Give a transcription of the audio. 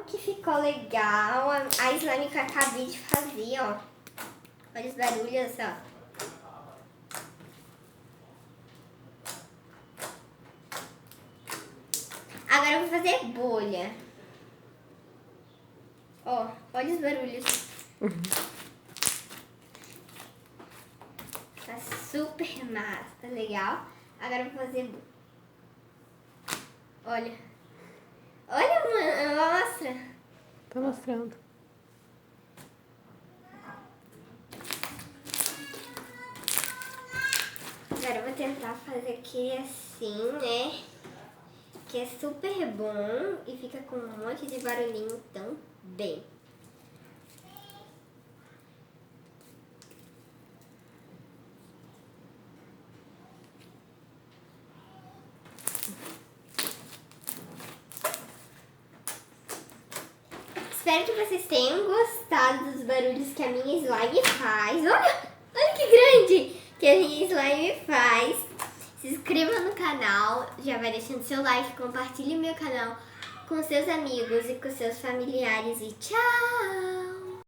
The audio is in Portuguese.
que ficou legal. A slime que eu acabei de fazer, ó. Olha os barulhos, ó. Agora eu vou fazer bolha. Ó, olha os barulhos. Tá super massa, tá legal? Agora eu vou fazer bolha. Olha. Olha, mostra. Tô mostrando. Agora eu vou tentar fazer aqui assim, né? Que é super bom e fica com um monte de barulhinho também. Espero que vocês tenham gostado dos barulhos que a minha slime faz. Olha que grande que a minha slime faz. Se inscreva no canal, já vai deixando seu like, compartilhe meu canal com seus amigos e com seus familiares e tchau!